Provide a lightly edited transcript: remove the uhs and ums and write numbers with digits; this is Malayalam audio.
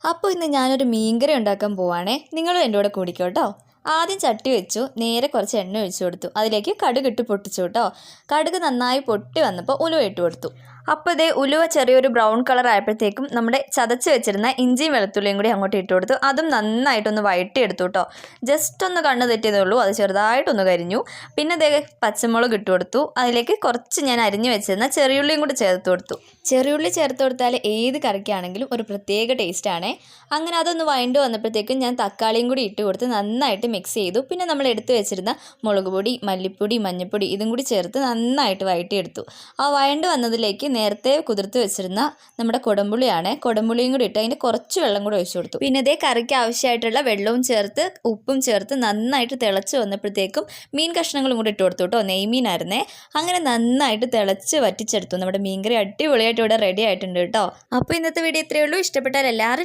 അപ്പോൾ ഇന്ന് ഞാനൊരു മീൻകറി ഉണ്ടാക്കാൻ പോവാണേ. നിങ്ങളും എൻ്റെ കൂടെ കൂടിക്കോ കേട്ടോ. ആദ്യം ചട്ടി വെച്ചു, നേരെ കുറച്ച് എണ്ണ ഒഴിച്ചു കൊടുത്തു. അതിലേക്ക് കടുക് ഇട്ട് പൊട്ടിച്ചു കേട്ടോ. കടുക് നന്നായി പൊട്ടി വന്നപ്പോൾ ഉലുവ ഇട്ട് കൊടുത്തു. അപ്പോൾ ഇതേ ഉലുവ ചെറിയൊരു ബ്രൗൺ കളർ ആയപ്പോഴത്തേക്കും നമ്മുടെ ചതച്ച് വെച്ചിരുന്ന ഇഞ്ചിയും വെളുത്തുള്ളിയും കൂടി അങ്ങോട്ട് ഇട്ട് കൊടുത്തു. അതും നന്നായിട്ടൊന്ന് വഴറ്റിയെടുത്തു കേട്ടോ. ജസ്റ്റ് ഒന്ന് കണ്ണ് തെറ്റിയതേ ഉള്ളൂ, അത് ചെറുതായിട്ടൊന്ന് കരിഞ്ഞു. പിന്നെ ഇതേ പച്ചമുളക് ഇട്ട് കൊടുത്തു. അതിലേക്ക് കുറച്ച് ഞാൻ അരിഞ്ഞു വെച്ചിരുന്ന ചെറിയുള്ളിയും കൂടി ചേർത്ത് കൊടുത്തു. ചെറിയുള്ളി ചേർത്ത് കൊടുത്താൽ ഏത് കറിക്കാണെങ്കിലും ഒരു പ്രത്യേക ടേസ്റ്റാണേ. അങ്ങനെ അതൊന്ന് വഴണ്ട് വന്നപ്പോഴത്തേക്കും ഞാൻ തക്കാളിയും കൂടി ഇട്ട് കൊടുത്ത് നന്നായിട്ട് മിക്സ് ചെയ്തു. പിന്നെ നമ്മൾ എടുത്തു വെച്ചിരുന്ന മുളക് പൊടി, മല്ലിപ്പൊടി, മഞ്ഞൾപ്പൊടി ഇതും കൂടി ചേർത്ത് നന്നായിട്ട് വഴറ്റിയെടുത്തു. ആ വഴണ്ട് വന്നതിലേക്ക് നേരത്തെ കുതിർത്ത് വെച്ചിരുന്ന നമ്മുടെ കുടംപുളിയാണ്, കുടംപുളിയും കൂടി ഇട്ട് അതിൻ്റെ കുറച്ച് വെള്ളം കൂടി ഒഴിച്ചു കൊടുത്തു. പിന്നെ ഇതേ കറിക്ക് ആവശ്യമായിട്ടുള്ള വെള്ളവും ചേർത്ത് ഉപ്പും ചേർത്ത് നന്നായിട്ട് തിളച്ച് വന്നപ്പോഴത്തേക്കും മീൻ കഷ്ണങ്ങളും കൂടി ഇട്ട് കൊടുത്തു കേട്ടോ. നെയ്മീനായിരുന്നേ. അങ്ങനെ നന്നായിട്ട് തിളച്ച് വറ്റിച്ചെടുത്തു. നമ്മുടെ മീൻകറി അടിപൊളിയായിട്ട് ഇവിടെ റെഡി ആയിട്ടുണ്ട് കേട്ടോ. അപ്പോൾ ഇന്നത്തെ വീഡിയോ ഇത്രയേ ഉള്ളൂ. ഇഷ്ടപ്പെട്ടാൽ എല്ലാവരും